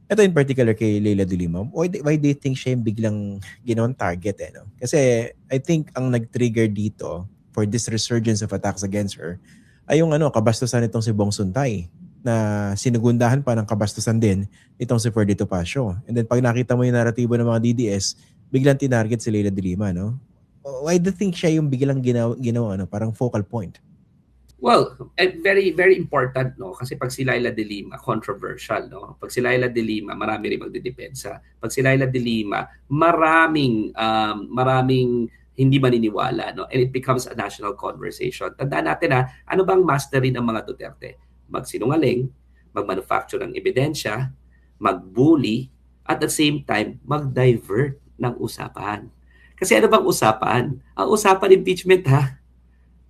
Ito in particular kay Leila de Lima, why do you think siya yung biglang ginawang target no? Kasi I think ang nag-trigger dito for this resurgence of attacks against her ay yung kabastusan nitong si Bong Suntay na sinugundahan pa ng kabastusan din itong si Ferdy Topacio. And then pag nakita mo yung naratibo ng mga DDS, biglang tinarget si Leila de Lima, no? Why do you think siya yung biglang ginawa parang focal point? Well, very very important no kasi pag si Laila de Lima controversial no. Pag si Laila de Lima marami ring magdedepensa. Pag si Laila de Lima maraming hindi maniniwala no and it becomes a national conversation. Tandaan natin ano bang mastery ng mga Duterte? Magsinungaling, magmanufacture ng ebidensya, magbully at the same time mag-divert ng usapan. Kasi ano bang usapan? Ang usapan impeachment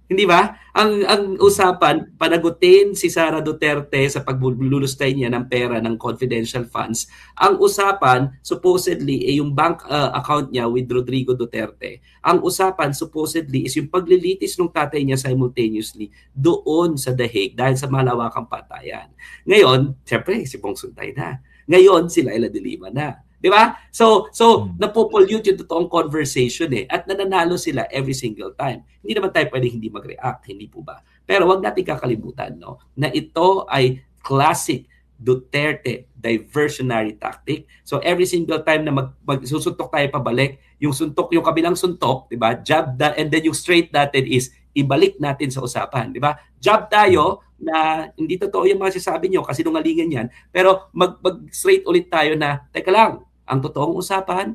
Hindi ba? Ang usapan, panagutin si Sara Duterte sa paglulustay niya ng pera ng confidential funds. Ang usapan, supposedly, yung bank account niya with Rodrigo Duterte. Ang usapan, supposedly, is yung paglilitis ng tatay niya simultaneously doon sa The Hague dahil sa malawakang patayan. Ngayon, siyempre, si Bong Suntay na. Ngayon, si Laila de Lima na. Di ba? So napopollute yung totoong conversation at nananalo sila every single time. Hindi naman tayo pwedeng hindi mag-react, hindi po ba? Pero wag natin kakalimutan na ito ay classic Duterte diversionary tactic. So every single time na magsusuntok tayo pabalik, yung kabilang suntok, di ba? Jab and then yung straight natin is ibalik natin sa usapan, di ba? Jab tayo na hindi totoo yung mga sinasabi nyo kasi nungalingan yan, pero mag-straight ulit tayo na, teka lang, ang totoong usapan,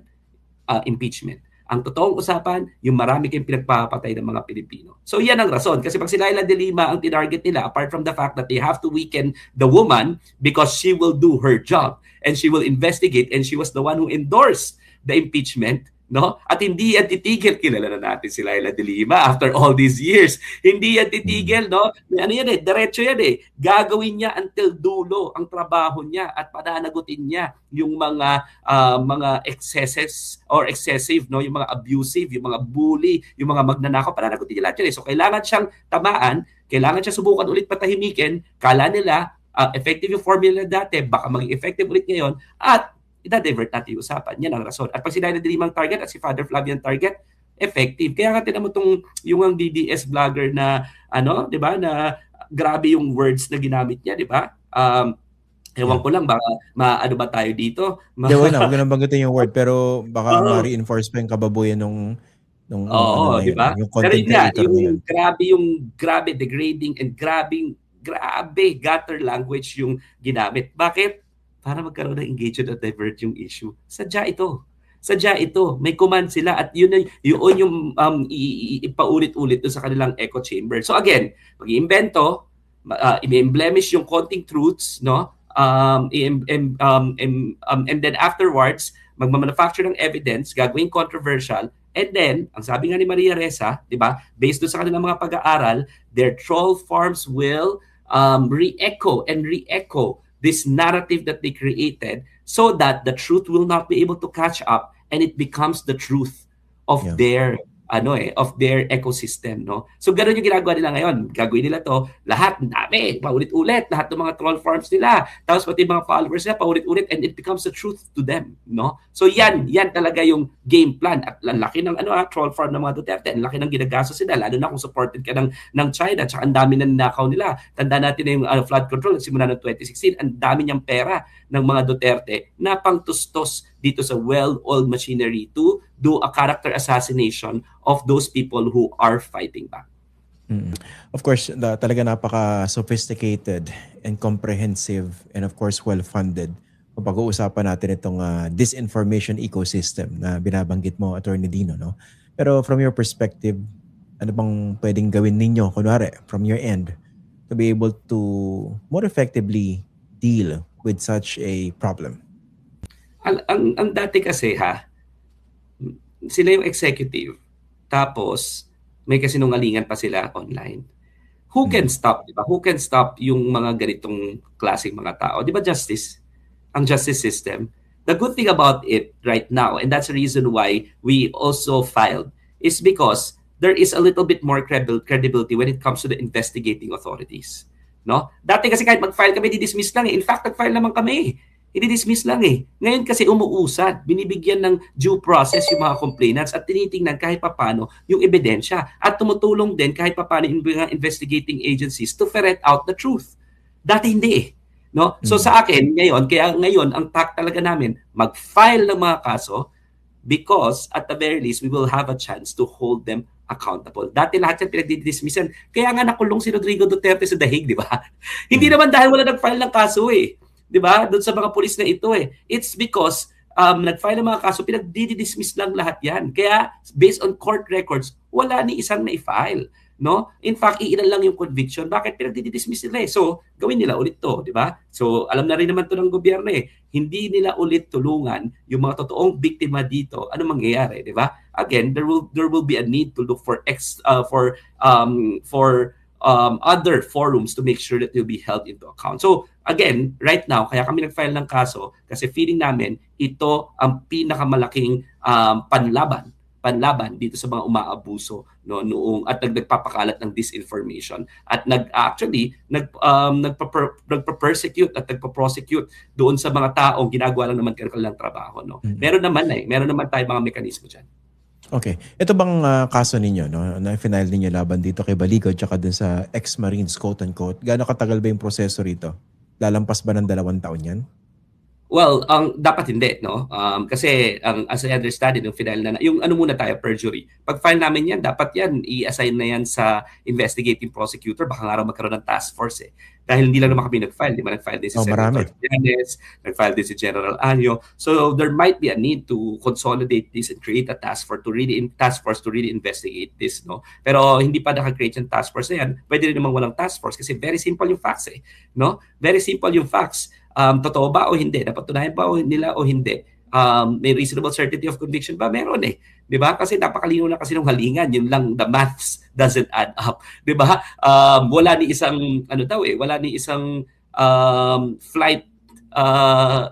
impeachment. Ang totoong usapan, yung marami kayong pinagpapatay ng mga Pilipino. So yan ang rason. Kasi pag si Laila de Lima ang tinarget nila, apart from the fact that they have to weaken the woman because she will do her job and she will investigate and she was the one who endorsed the impeachment, no? At hindi yan titigil, kilala na natin si Laila de Lima after all these years. Hindi yan titigil, no? Ano yan diretso yan Gagawin niya until dulo ang trabaho niya at pananagutin niya yung mga excesses or excessive, no? Yung mga abusive, yung mga bully, yung mga magnanakaw, pananagutin niya lahat yan. So kailangan siyang tamaan, kailangan siya subukan ulit patahimikin, kala nila effective yung formula dati, baka maging effective ulit ngayon, at ida-divert natin yung usapan. Yan ang rason. At pag si Laila de Lima ang target at si Father Flavian target, effective. Kaya nga tinan mo yung DDS vlogger na, di ba, na grabe yung words na ginamit niya, di ba? Ewan ko lang, baka maano ba tayo dito? Huwag na banggitin yung word, pero baka ma-reinforce pa yung kababuyan nung di ba? Yung content creator yung grabe degrading and grabe gutter language yung ginamit. Bakit? Para magkaroon ng engagement at divert yung issue. Sadya ito. May command sila at yun yung ipaulit-ulit sa kanilang echo chamber. So again, mag-iimbento, i-emblemish yung konting truths, no? And then afterwards, magmamanufacture ng evidence, gagawin controversial, and then, ang sabi nga ni Maria Ressa, di ba, based doon sa kanilang mga pag-aaral, their troll farms will re-echo this narrative that they created so that the truth will not be able to catch up and it becomes the truth of their ecosystem, no? So ganoon yung ginagawa nila ngayon. Gagawin nila to, lahat dami, paulit-ulit, lahat ng mga troll farms nila, tapos pati mga followers nila paulit-ulit and it becomes the truth to them, no? So yan talaga yung game plan. At ang laki ng troll farm ng mga Duterte, ang laki ng ginagastos sila, lalo na kung supported ka ng China, tsaka ang dami na ninakaw nila. Tandaan natin na yung flood control simula ng 2016, ang dami niyang pera ng mga Duterte na pangtustos dito sa well-oiled machinery to do a character assassination of those people who are fighting back. Of course, talaga napaka-sophisticated and comprehensive and of course well-funded kung pag-uusapan natin itong disinformation ecosystem na binabanggit mo, Attorney Dino, no? Pero from your perspective, ano bang pwedeng gawin ninyo, kunwari, from your end, to be able to more effectively deal with such a problem? Ang dati kasi sila yung executive, tapos may kasinungalingan pa sila online. Who can stop, di ba? Who can stop yung mga ganitong klaseng mga tao? Di ba ang justice system? The good thing about it right now, and that's the reason why we also filed, is because there is a little bit more credibility when it comes to the investigating authorities. No? Dati kasi kahit mag-file kami, di-dismiss lang. In fact, nag-file naman kami. i-dismiss lang eh. Ngayon kasi umuusad, binibigyan ng due process yung mga complainants at tinitingnan kahit papano yung ebidensya at tumutulong din kahit papano yung mga investigating agencies to ferret out the truth. Dati hindi eh. No? So sa akin, kaya ngayon, ang tack talaga namin, mag-file ng mga kaso because at the very least, we will have a chance to hold them accountable. Dati lahat yan pinagdidismissan. Kaya nga nakulong si Rodrigo Duterte sa dahig, di ba? Hindi naman dahil wala nag-file ng kaso eh. Di ba? Doon sa mga pulis na ito eh. It's because nag-file ng mga kaso, pinagdidismiss lang lahat yan. Kaya based on court records, wala ni isang na-file. No? In fact, iilan lang yung conviction. Bakit pinagdidismiss nila eh? So, gawin nila ulit to, di ba? So, alam na rin naman to ng gobyerno eh. Hindi nila ulit tulungan yung mga totoong biktima dito. Ano mangyayari, di ba? Again, there will be a need to look for other forums to make sure that they'll be held into account. So, again, right now, kaya kami nag-file ng kaso kasi feeling namin ito ang pinakamalalaking panlaban dito sa mga umaabuso noong at nagpapakalat ng disinformation at nagpa-persecute at nagpa-prosecute doon sa mga taong ginagawa lang naman kanilang trabaho Meron naman tayong mga mekanismo diyan. Okay. Ito bang kaso ninyo na final ninyo laban dito kay Balico at saka dun sa ex-Marines quote unquote? Gaano katagal ba yung proseso rito? Lalampas ba ng 2 taon 'yan? Well, dapat hindi, no? Kasi as I understand it, yung final na yung muna tayo, perjury. Pag file namin yan, dapat yan, i-assign na yan sa investigating prosecutor. Baka nga raw magkaroon ng task force eh. Dahil hindi lang naman kami nag-file. Di ba nag-file din si Senator Yanes, nag-file din si General Anyo. So there might be a need to consolidate this and create a task force to really investigate this, no? Pero hindi pa naka-create yung task force na yan. Pwede rin naman walang task force kasi very simple yung facts eh, no? Very simple yung facts. Totoo ba o hindi? Napatunayan ba nila o hindi? May reasonable certainty of conviction ba? Meron eh. Di ba? Kasi napakalino na kasi ng halingan. Yun lang, the maths doesn't add up. Di ba? Wala ni isang, wala ni isang flight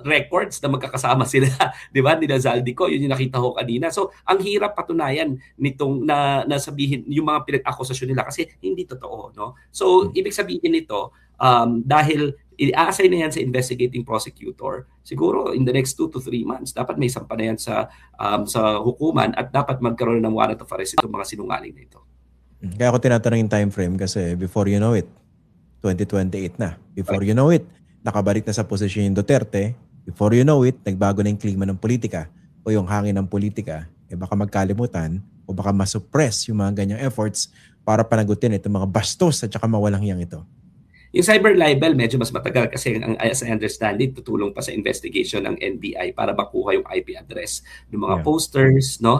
records na magkakasama sila. Di ba? Nila Zaldico, yun yung nakita ko kanina. So, ang hirap patunayan nitong na sabihin, yung mga pinag-akusasyon nila kasi hindi totoo. No? So, ibig sabihin nito, dahil i-assign na yan sa investigating prosecutor, siguro in the next 2 to 3 months, dapat may sampa na yan sa hukuman at dapat magkaroon ng warrant of arrest itong mga sinungaling na ito. Kaya ako tinatanong yung time frame kasi before you know it, 2028 na. Before you know it, nakabalik na sa posisyon yung Duterte. Before you know it, nagbago na yung klima ng politika o yung hangin ng politika. Baka magkalimutan o baka masuppress yung mga ganyang efforts para panagutin itong mga bastos at saka mawalang hiyang ito. Yung cyber libel, medyo mas matagal kasi as I understand it, tutulong pa sa investigation ng NBI para makuha yung IP address ng mga posters, no?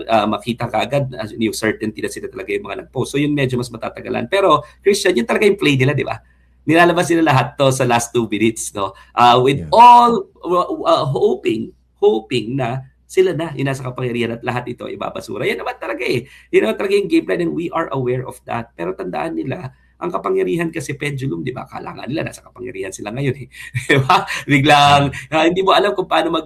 Makita kaagad yung certainty na sila talaga yung mga nag-post. So yun medyo mas matatagalan. Pero Christian, yun talaga yung play nila, di ba? Nilalabas nila lahat to sa last 2 minutes, no? With all hoping na sila na yung nasa kapangyarihan at lahat ito ibabasura. Yan naman talaga eh. Yan naman talaga yung game plan and we are aware of that. Pero tandaan nila, ang kapangyarihan kasi pendulum, di ba? Akala nga nila nasa kapangyarihan sila ngayon eh. Di ba? Biglang hindi mo alam kung paano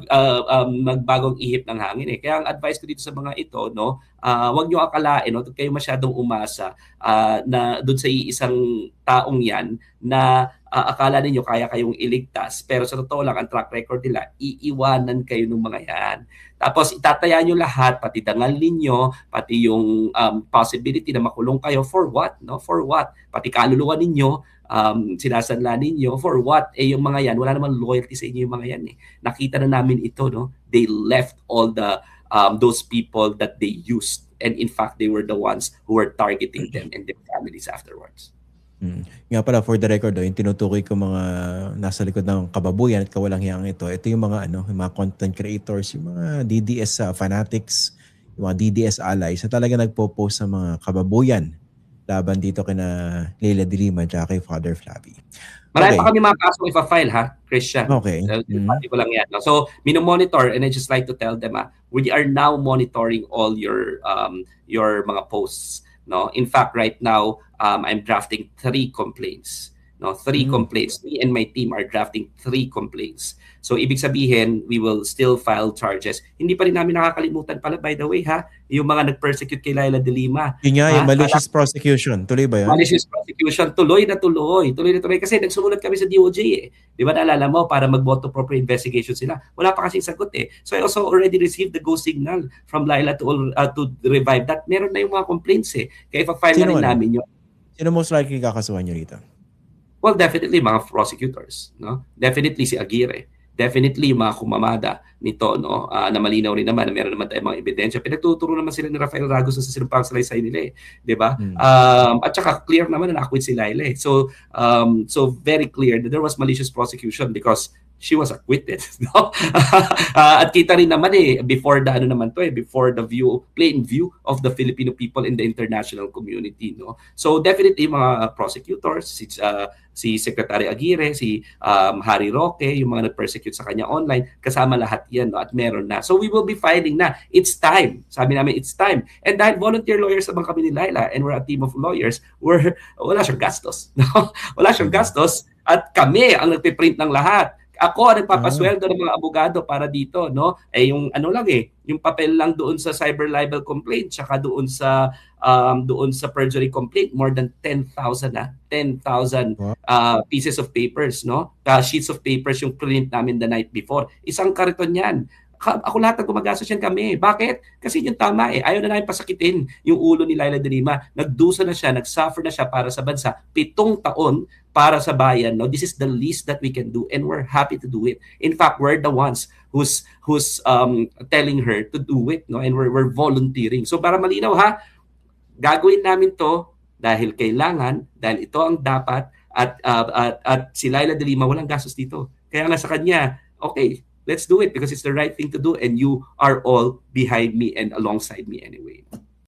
magbagong ihip ng hangin eh. Kaya ang advice ko dito sa mga ito, no, wag niyo akalain, no, kayo masyadong umasa na doon sa isang taong 'yan na akala ninyo kaya kayong iligtas, pero sa totoo lang ang track record nila, iiwanan kayo ng mga 'yan. Tapos itataya nyo lahat, pati dangal ninyo, pati yung possibility na makulong kayo for what? No? For what? Pati kaluluwa ninyo, sinasanla ninyo, for what? Yung mga yan, wala namang loyalty sa inyo yung mga yan. Nakita na namin ito, no? They left all the those people that they used. And in fact, they were the ones who were targeting them and their families afterwards. Nga pala, for the record, yung tinutukoy ko mga nasa likod ng kababuyan at kawalang hiyang ito yung mga yung mga content creators, yung mga DDS fanatics, yung mga DDS allies na talaga nagpo-post sa mga kababuyan laban dito kina Leila de Lima at kay Father Flavi. Marami pa kami mga kasong ipa-file ha, Christian. Okay. Pati ko lang yan. No? So, mino-monitor and I just like to tell them we are now monitoring all your mga posts. No, in fact, right now I'm drafting 3 complaints No, 3 complaints. Me and my team are drafting 3 complaints. So ibig sabihin, we will still file charges. Hindi pa rin namin nakakalimutan pala, by the way, ha, yung mga nag-persecute kay Laila de Lima. Yun nga, yung Ha? malicious prosecution. Tuloy ba yun? Malicious prosecution, tuloy na tuloy. Tuloy na tuloy kasi nagsulat kami sa DOJ eh. Di ba naalala mo, para mag-vote to proper investigation sila. Wala pa kasing sagot eh. So I also already received the go signal from Laila to revive that. Meron na yung mga complaints eh. Kaya ipa-file na rin namin yun. Sino most likely kakasuhan nyo rito? Well, definitely mga prosecutors, no? Definitely si Aguirre. Definitely yung mga kumamada nito, no? Na malinaw rin naman na meron naman tayong mga ebidensya. Pinagtuturo naman sila ni Rafael Ragos sa sinumpang salaysay nila eh, 'di ba? At saka clear naman na na-acquit si Laila eh. So very clear that there was malicious prosecution because she was acquitted, no? At kita rin naman eh before the plain view of the Filipino people in the international community, no? So definitely mga prosecutors, si Secretary Aguirre, si Harry Roque, yung mga nag-persecute sa kanya online, kasama lahat yan, no? At meron na. So we will be filing na. It's time. Sabi namin, it's time. And dahil volunteer lawyers naman kami ni Laila and we're a team of lawyers, wala siyang gastos. No? Wala siyang gastos at kami ang nagpiprint ng lahat. Ako ang nagpapasweldo ng mga abogado para dito, no? Eh yung ano lang eh, yung papel lang doon sa cyber libel complaint, tsaka doon sa perjury complaint, more than 10,000 pieces of papers, no? Sheets of papers yung print namin the night before. Isang kariton 'yan. Ako lahat ng gumagastos yan kami. Bakit? Kasi yung tama eh. Ayaw na namin pasakitin yung ulo ni Laila de Lima. Nagdusa na siya, nagsuffer na siya para sa bansa. 7 taon para sa bayan. No? This is the least that we can do and we're happy to do it. In fact, we're the ones who's telling her to do it. No? And we're volunteering. So para malinaw ha, gagawin namin to dahil kailangan, dahil ito ang dapat at si Laila de Lima walang gastos dito. Kaya nga sa kanya, okay, let's do it because it's the right thing to do and you are all behind me and alongside me anyway.